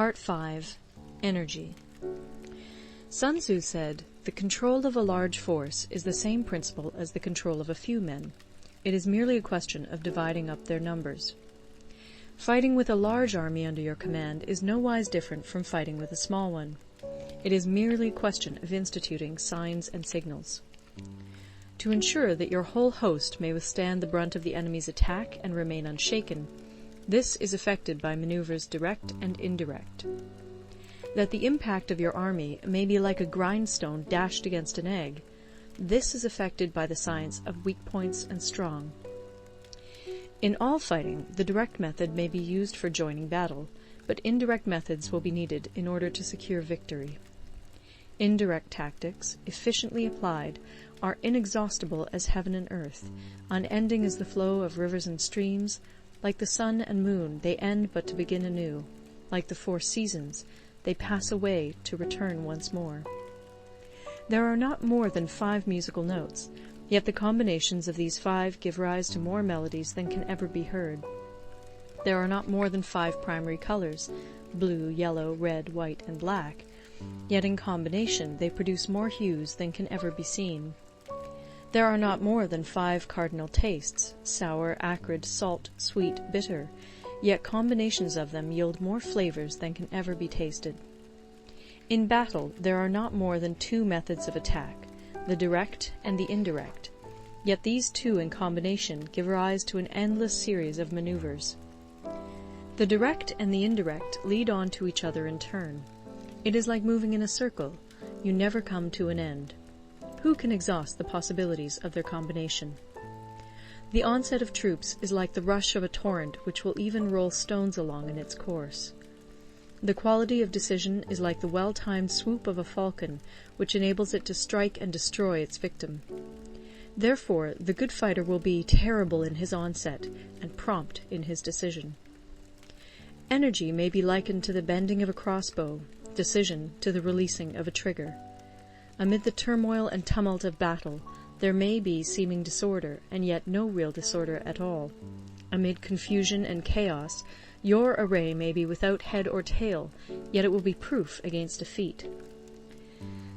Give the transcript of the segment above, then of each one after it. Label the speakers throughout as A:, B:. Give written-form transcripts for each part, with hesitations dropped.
A: Part 5. Energy. Sun Tzu said, "The control of a large force is the same principle as the control of a few men. It is merely a question of dividing up their numbers." Fighting with a large army under your command is nowise different from fighting with a small one. It is merely a question of instituting signs and signals. To ensure that your whole host may withstand the brunt of the enemy's attack and remain unshaken, this is effected by maneuvers direct and indirect. That the impact of your army may be like a grindstone dashed against an egg, this is effected by the science of weak points and strong. In all fighting, the direct method may be used for joining battle, but indirect methods will be needed in order to secure victory. Indirect tactics, efficiently applied, are inexhaustible as heaven and earth, unending as the flow of rivers and streams. Like the sun and moon, they end but to begin anew. Like the 4 seasons, they pass away to return once more. There are not more than 5 musical notes, yet the combinations of these 5 give rise to more melodies than can ever be heard. There are not more than 5 primary colors, blue, yellow, red, white, and black, yet in combination they produce more hues than can ever be seen. There are not more than 5 cardinal tastes, sour, acrid, salt, sweet, bitter, yet combinations of them yield more flavors than can ever be tasted. In battle there are not more than 2 methods of attack, the direct and the indirect, yet these 2 in combination give rise to an endless series of maneuvers. The direct and the indirect lead on to each other in turn. It is like moving in a circle. You never come to an end. Who can exhaust the possibilities of their combination? The onset of troops is like the rush of a torrent which will even roll stones along in its course. The quality of decision is like the well-timed swoop of a falcon, which enables it to strike and destroy its victim. Therefore, the good fighter will be terrible in his onset and prompt in his decision. Energy may be likened to the bending of a crossbow, decision to the releasing of a trigger. Amid the turmoil and tumult of battle, there may be seeming disorder, and yet no real disorder at all. Amid confusion and chaos, your array may be without head or tail, yet it will be proof against defeat.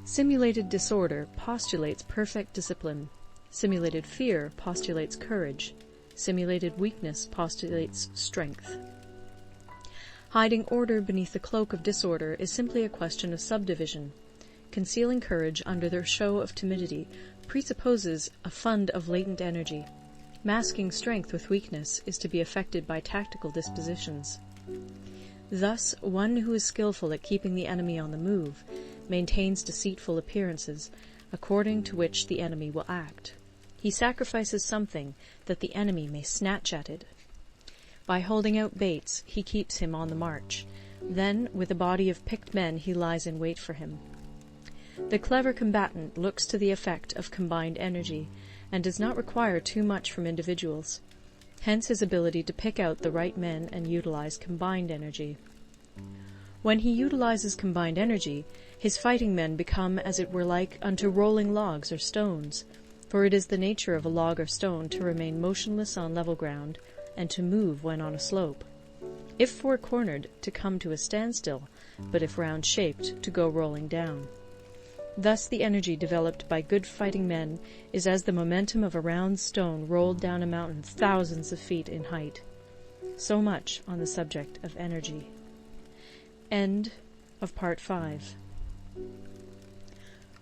A: Simulated disorder postulates perfect discipline. Simulated fear postulates courage. Simulated weakness postulates strength. Hiding order beneath the cloak of disorder is simply a question of subdivision. Concealing courage under their show of timidity presupposes a fund of latent energy. Masking strength with weakness is to be effected by tactical dispositions. Thus, one who is skillful at keeping the enemy on the move maintains deceitful appearances, according to which the enemy will act. He sacrifices something that the enemy may snatch at it. By holding out baits, he keeps him on the march. Then, with a body of picked men, he lies in wait for him. The clever combatant looks to the effect of combined energy, and does not require too much from individuals. Hence his ability to pick out the right men and utilize combined energy. When he utilizes combined energy, his fighting men become as it were like unto rolling logs or stones, for it is the nature of a log or stone to remain motionless on level ground, and to move when on a slope. If four-cornered, to come to a standstill, but if round-shaped, to go rolling down. Thus the energy developed by good fighting men is as the momentum of a round stone rolled down a mountain thousands of feet in height. So much on the subject of energy. End of Part 5.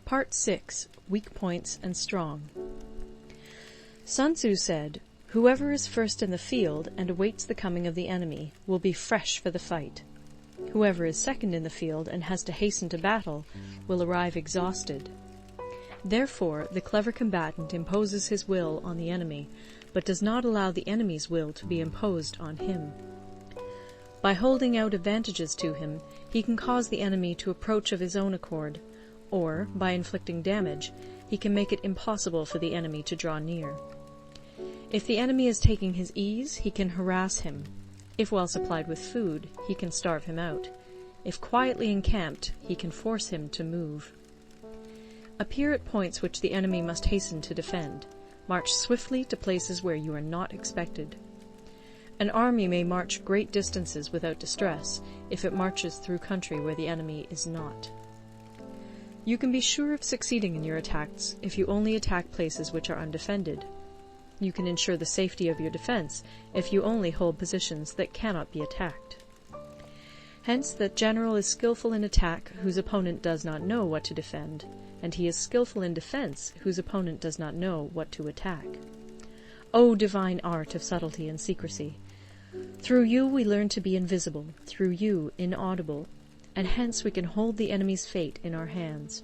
A: Part 6. Weak Points and Strong. Sun Tzu said, "Whoever is first in the field and awaits the coming of the enemy will be fresh for the fight. Whoever is second in the field and has to hasten to battle will arrive exhausted." Therefore, the clever combatant imposes his will on the enemy, but does not allow the enemy's will to be imposed on him. By holding out advantages to him, he can cause the enemy to approach of his own accord, or, by inflicting damage, he can make it impossible for the enemy to draw near. If the enemy is taking his ease, he can harass him. If well supplied with food, he can starve him out. If quietly encamped, he can force him to move. Appear at points which the enemy must hasten to defend. March swiftly to places where you are not expected. An army may march great distances without distress if it marches through country where the enemy is not. You can be sure of succeeding in your attacks if you only attack places which are undefended. You can ensure the safety of your defense if you only hold positions that cannot be attacked. Hence, that general is skillful in attack whose opponent does not know what to defend, and he is skillful in defense whose opponent does not know what to attack. O divine art of subtlety and secrecy! Through you we learn to be invisible, through you inaudible, and hence we can hold the enemy's fate in our hands.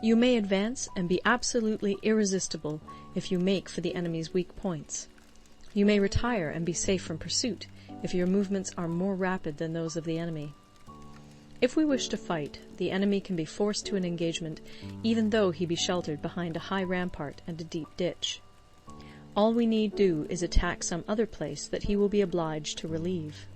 A: You may advance and be absolutely irresistible if you make for the enemy's weak points. You may retire and be safe from pursuit if your movements are more rapid than those of the enemy. If we wish to fight, the enemy can be forced to an engagement even though he be sheltered behind a high rampart and a deep ditch. All we need do is attack some other place that he will be obliged to relieve.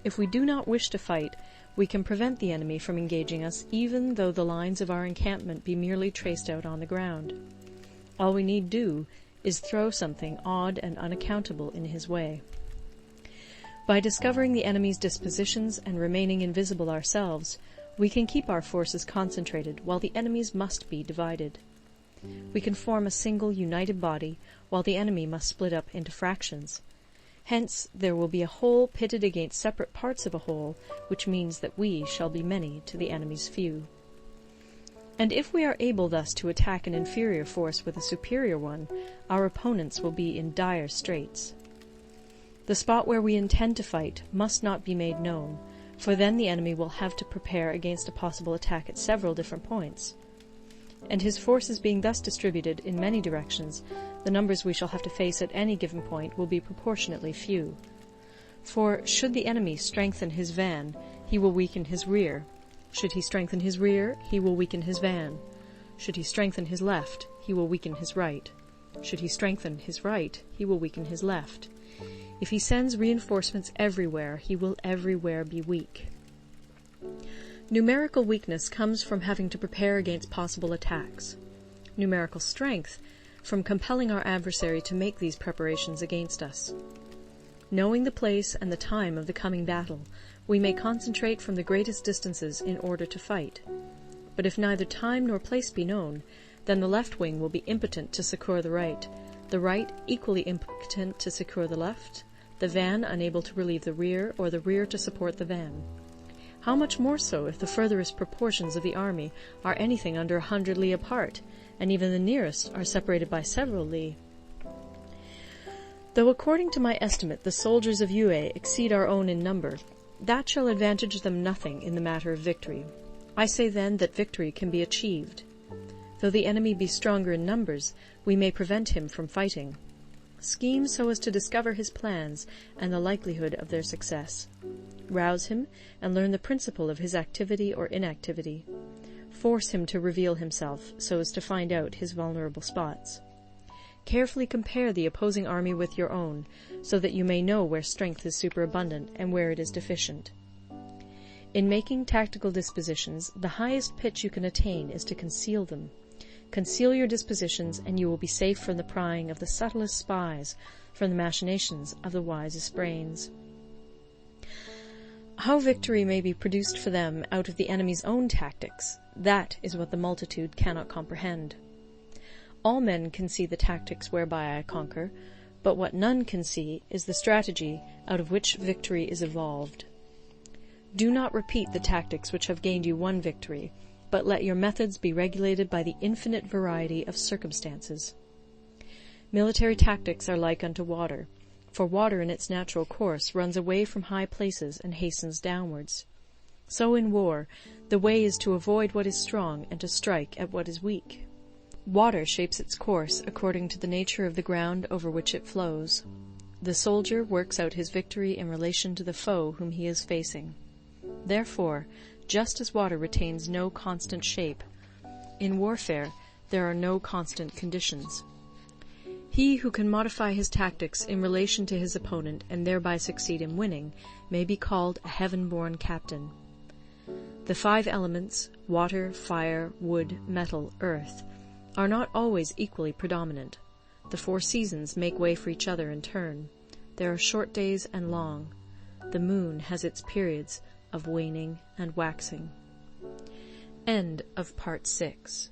A: If we do not wish to fight, we can prevent the enemy from engaging us even though the lines of our encampment be merely traced out on the ground. All we need do is throw something odd and unaccountable in his way. By discovering the enemy's dispositions and remaining invisible ourselves, we can keep our forces concentrated while the enemy's must be divided. We can form a single united body while the enemy must split up into fractions. Hence there will be a whole pitted against separate parts of a whole, which means that we shall be many to the enemy's few. And if we are able thus to attack an inferior force with a superior one, our opponents will be in dire straits. The spot where we intend to fight must not be made known, for then the enemy will have to prepare against a possible attack at several different points. And his forces being thus distributed in many directions, the numbers we shall have to face at any given point will be proportionately few. For should the enemy strengthen his van, he will weaken his rear. Should he strengthen his rear, he will weaken his van. Should he strengthen his left, he will weaken his right. Should he strengthen his right, he will weaken his left. If he sends reinforcements everywhere, he will everywhere be weak. Numerical weakness comes from having to prepare against possible attacks. Numerical strength from compelling our adversary to make these preparations against us. Knowing the place and the time of the coming battle, we may concentrate from the greatest distances in order to fight. But if neither time nor place be known, then the left wing will be impotent to succour the right equally impotent to succour the left, the van unable to relieve the rear, or the rear to support the van. How much more so if the furthest proportions of the army are anything under 100 li apart, and even the nearest are separated by several li. Though according to my estimate the soldiers of Yue exceed our own in number, that shall advantage them nothing in the matter of victory. I say then that victory can be achieved. Though the enemy be stronger in numbers, we may prevent him from fighting. Scheme so as to discover his plans and the likelihood of their success. Rouse him and learn the principle of his activity or inactivity. Force him to reveal himself so as to find out his vulnerable spots. Carefully compare the opposing army with your own, so that you may know where strength is superabundant and where it is deficient. In making tactical dispositions, the highest pitch you can attain is to conceal them. Conceal your dispositions, and you will be safe from the prying of the subtlest spies, from the machinations of the wisest brains. How victory may be produced for them out of the enemy's own tactics, that is what the multitude cannot comprehend. All men can see the tactics whereby I conquer, but what none can see is the strategy out of which victory is evolved. Do not repeat the tactics which have gained you one victory, but let your methods be regulated by the infinite variety of circumstances. Military tactics are like unto water, for water in its natural course runs away from high places and hastens downwards. So in war, the way is to avoid what is strong and to strike at what is weak. Water shapes its course according to the nature of the ground over which it flows. The soldier works out his victory in relation to the foe whom he is facing. Therefore, just as water retains no constant shape, in warfare there are no constant conditions. He who can modify his tactics in relation to his opponent and thereby succeed in winning may be called a heaven-born captain. The 5 elements, water, fire, wood, metal, earth, are not always equally predominant. The 4 seasons make way for each other in turn. There are short days and long. The moon has its periods of waning and waxing. End of Part 6.